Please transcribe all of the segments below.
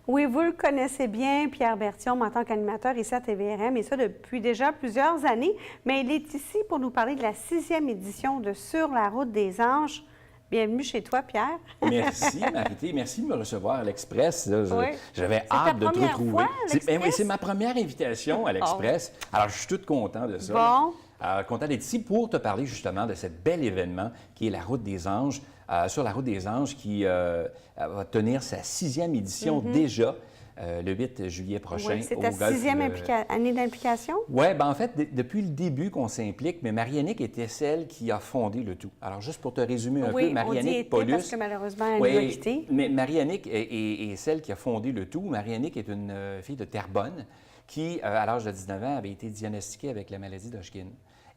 Oui, vous le connaissez bien, Pierre Berthiaume, en tant qu'animateur ici à TVRM, et ça depuis déjà plusieurs années. Mais il est ici pour nous parler de la 6e édition de Sur la route des anges. Bienvenue chez toi, Pierre. Merci, Marité. Merci de me recevoir à l'Express. Oui. J'avais hâte de te retrouver. C'est c'est ma première invitation à l'Express. Oh. Alors, je suis tout content de ça. Bon. Alors, content d'être ici pour te parler justement de ce bel événement qui est la Route des Anges. Sur la Route des Anges qui va tenir sa 6e édition déjà. Le 8 juillet prochain. Oui, c'est ta 6e année d'implication? Oui, bien en fait, depuis le début qu'on s'implique, mais Marie-Annick était celle qui a fondé le tout. Alors, juste pour te résumer un peu, Marie-Annick Paulus... parce que malheureusement, elle nous a quittés. Mais Marie-Annick est celle qui a fondé le tout. Marie-Annick est une fille de Terrebonne qui, à l'âge de 19 ans, avait été diagnostiquée avec la maladie d'Hodgkin.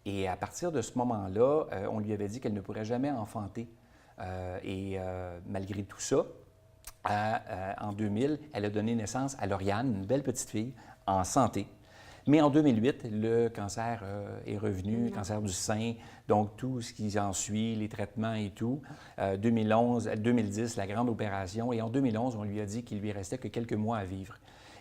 Et à partir de ce moment-là, on lui avait dit qu'elle ne pourrait jamais enfanter. Malgré tout ça, en 2000, elle a donné naissance à Lauriane, une belle petite fille, en santé. Mais en 2008, le cancer est revenu, le cancer du sein, donc tout ce qui en suit, les traitements et tout. 2010, la grande opération. Et en 2011, on lui a dit qu'il lui restait que quelques mois à vivre.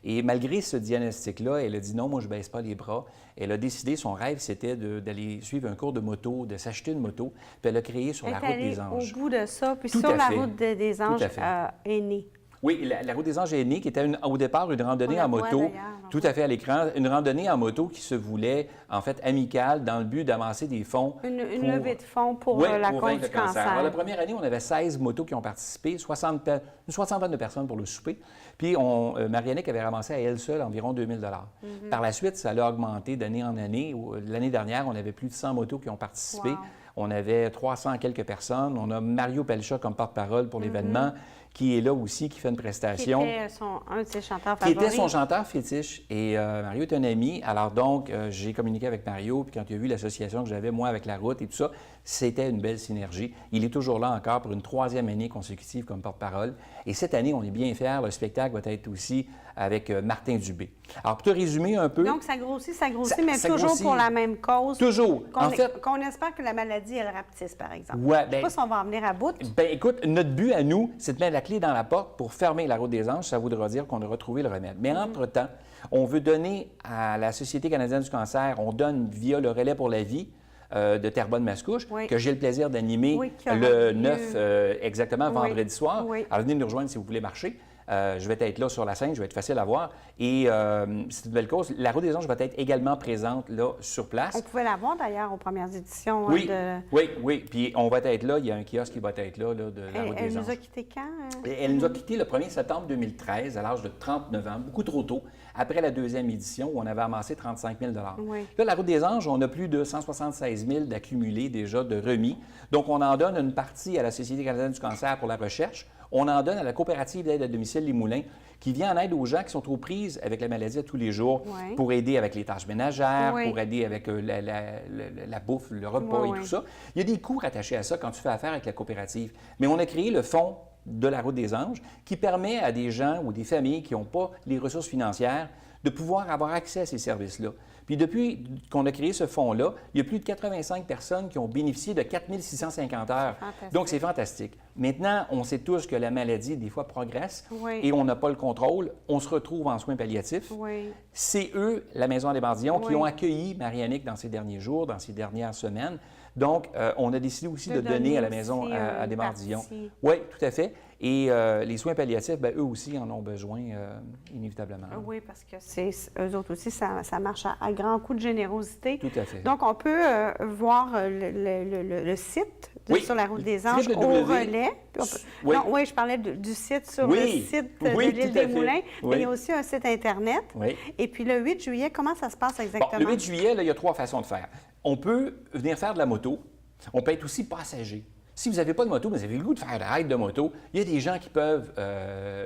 Et malgré ce diagnostic-là, elle a dit non, moi je ne baisse pas les bras. Elle a décidé, son rêve, c'était d'aller suivre un cours de moto, de s'acheter une moto, puis elle a créé Sur la route des anges. Au bout de ça, puis Sur la route des anges est née. Oui, la route des anges est née, qui était au départ une randonnée en moto. Tout à fait à l'écran. Une randonnée en moto qui se voulait, en fait, amicale, dans le but d'avancer des fonds. Une levée de fonds pour la cause du cancer. Alors, la première année, on avait 16 motos qui ont participé, une soixantaine de personnes pour le souper. Puis, Marie-Annick avait ramassé à elle seule environ 2 000 Par la suite, ça a augmenté d'année en année. L'année dernière, on avait plus de 100 motos qui ont participé. Wow. On avait 300 quelques personnes. On a Mario Pelcha comme porte-parole pour l'événement, qui est là aussi, qui fait une prestation. Qui était un de ses chanteurs favoris. Qui était son chanteur fétiche. Et Mario est un ami. Alors donc, j'ai communiqué avec Mario, puis quand il a vu l'association que j'avais, moi, avec la route et tout ça, c'était une belle synergie. Il est toujours là encore pour une 3e année consécutive comme porte-parole. Et cette année, on est bien fiers. Le spectacle va être aussi avec Martin Dubé. Alors, pour te résumer un peu... Donc, ça grossit, mais toujours grossit. Pour la même cause. Toujours. Qu'on espère que la maladie, elle rapetisse, par exemple. Ouais, je ne sais pas si on va en venir à bout. Bien, écoute, notre but à nous, c'est de mettre la clé dans la porte pour fermer la route des anges. Ça voudra dire qu'on aura trouvé le remède. Mais entre-temps, on veut donner à la Société canadienne du cancer, on donne via le Relais pour la vie de Terrebonne-Mascouche, que j'ai le plaisir d'animer le 9, exactement, vendredi soir. Alors, venez nous rejoindre si vous voulez marcher. Je vais être là sur la scène, je vais être facile à voir. Et c'est une belle cause. La Route des Anges va être également présente là, sur place. On pouvait la voir d'ailleurs aux premières éditions. Oui. Puis on va être là. Il y a un kiosque qui va être là de la Route des Anges. Elle nous a quittés quand? Elle nous a quittés le 1er septembre 2013, à l'âge de 39 ans, beaucoup trop tôt, après la 2e édition où on avait amassé 35 000 Là, la Route des Anges, on a plus de 176 000 d'accumulés déjà de remis. Donc, on en donne une partie à la Société canadienne du cancer pour la recherche. On en donne à la coopérative d'aide à domicile Les Moulins, qui vient en aide aux gens qui sont aux prises avec la maladie à tous les jours, pour aider avec les tâches ménagères, pour aider avec la bouffe, le repas et tout ça. Il y a des coûts rattachés à ça quand tu fais affaire avec la coopérative. Mais on a créé le fonds de la Route des Anges qui permet à des gens ou des familles qui n'ont pas les ressources financières de pouvoir avoir accès à ces services-là. Puis depuis qu'on a créé ce fonds-là, il y a plus de 85 personnes qui ont bénéficié de 4 650 heures. Donc, c'est fantastique. Maintenant, on sait tous que la maladie, des fois, progresse et on n'a pas le contrôle. On se retrouve en soins palliatifs. C'est eux, la Maison des Bardillons, qui ont accueilli Marie-Annick dans ces derniers jours, dans ces dernières semaines. Donc, on a décidé aussi de donner à la Maison à des Bardillons. Oui, tout à fait. Et les soins palliatifs, bien, eux aussi en ont besoin, inévitablement. Oui, parce que eux autres aussi, ça marche à grand coup de générosité. Tout à fait. Donc, on peut voir le site sur la Route des Anges au Relais. Non, je parlais du site sur le site de l'Île des Moulins, mais il y a aussi un site Internet. Et puis, le 8 juillet, comment ça se passe exactement? Bon, le 8 juillet, là, il y a 3 façons de faire. On peut venir faire de la moto. On peut être aussi passager. Si vous n'avez pas de moto, mais vous avez le goût de faire de la ride de moto, il y a des gens qui peuvent,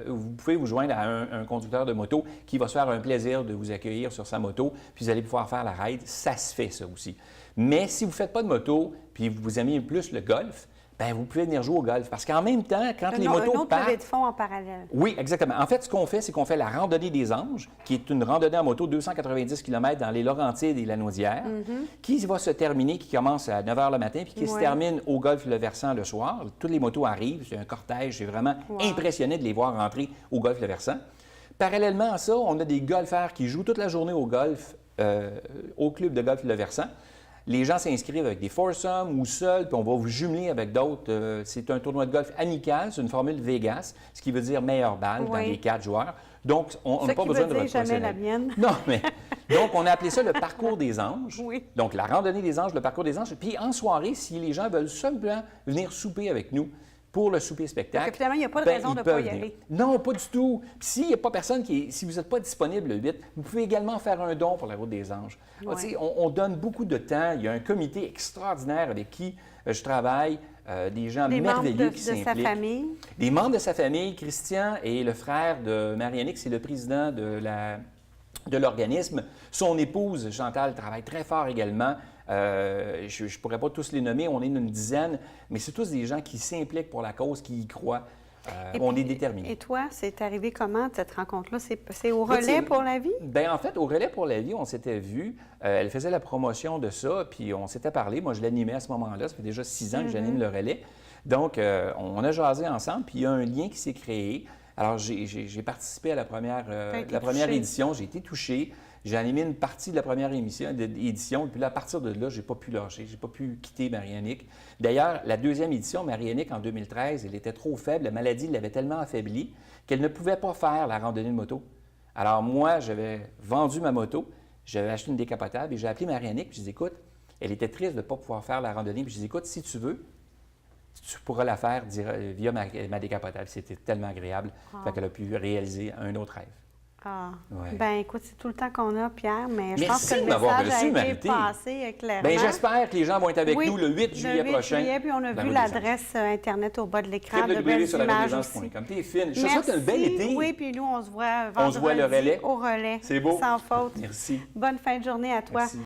vous pouvez vous joindre à un conducteur de moto qui va se faire un plaisir de vous accueillir sur sa moto, puis vous allez pouvoir faire la ride. Ça se fait, ça aussi. Mais si vous ne faites pas de moto, puis vous aimez plus le golf, bien, vous pouvez venir jouer au golf. Parce qu'en même temps, quand les motos un autre partent... levée de fonds en parallèle. Oui, exactement. En fait, ce qu'on fait, c'est qu'on fait la randonnée des Anges, qui est une randonnée en moto 290 km dans les Laurentides et la Naudière, qui va se terminer, qui commence à 9 h le matin, puis qui se termine au golf Le Versant le soir. Toutes les motos arrivent, c'est un cortège, j'ai vraiment impressionné de les voir rentrer au golf Le Versant. Parallèlement à ça, on a des golfeurs qui jouent toute la journée au golf, au club de golf Le Versant. Les gens s'inscrivent avec des foursomes ou seuls, puis on va vous jumeler avec d'autres. C'est un tournoi de golf amical, c'est une formule Vegas, ce qui veut dire meilleure balle dans les 4 joueurs. Donc, on n'a pas besoin de votre jamais la mienne. Non, mais donc, on a appelé ça le parcours des anges. Oui. Donc, la randonnée des anges, le parcours des anges. Puis, en soirée, si les gens veulent simplement venir souper avec nous, pour le souper spectacle. Finalement, il n'y a pas de raison de ne pas y aller. Non, pas du tout. Puis s'il n'y a pas personne si vous n'êtes pas disponible le 8, vous pouvez également faire un don pour la Route des Anges. Ouais. On donne beaucoup de temps. Il y a un comité extraordinaire avec qui je travaille, des gens merveilleux qui s'impliquent. Des membres de sa famille. Des membres de sa famille. Christian est le frère de Marie-Annick, c'est le président de l'organisme. Son épouse, Chantal, travaille très fort également. Je ne pourrais pas tous les nommer, on est une dizaine, mais c'est tous des gens qui s'impliquent pour la cause, qui y croient. On est déterminés. Et toi, c'est arrivé comment, cette rencontre-là? C'est au Relais pour la vie? Bien, en fait, au Relais pour la vie, on s'était vus. Elle faisait la promotion de ça, puis on s'était parlé. Moi, je l'animais à ce moment-là. Ça fait déjà 6 ans que j'anime le Relais. Donc, on a jasé ensemble, puis il y a un lien qui s'est créé. Alors, j'ai participé à la première édition. J'ai été touché. J'ai animé une partie de la première édition, puis là, à partir de là, je n'ai pas pu lâcher, je n'ai pas pu quitter Marie-Annick. D'ailleurs, la deuxième édition, Marie-Annick, en 2013, elle était trop faible, la maladie l'avait tellement affaiblie qu'elle ne pouvait pas faire la randonnée de moto. Alors moi, j'avais vendu ma moto, j'avais acheté une décapotable et j'ai appelé Marie-Annick, puis je dis, écoute, elle était triste de ne pas pouvoir faire la randonnée, puis je dis, écoute, si tu veux, tu pourras la faire via ma décapotable. C'était tellement agréable, fait qu'elle a pu réaliser un autre rêve. Ah, ouais. Bien, écoute, c'est tout le temps qu'on a, Pierre, mais je pense que le message a été passé clairement. Bien, j'espère que les gens vont être avec nous le 8 juillet prochain. Puis on a vu l'adresse Internet au bas de l'écran, de belles images aussi. T'es fine. Je te souhaite un bel été. Oui, puis nous, on se voit vendredi le Relais. C'est beau. Sans faute. Merci. Bonne fin de journée à toi. Merci.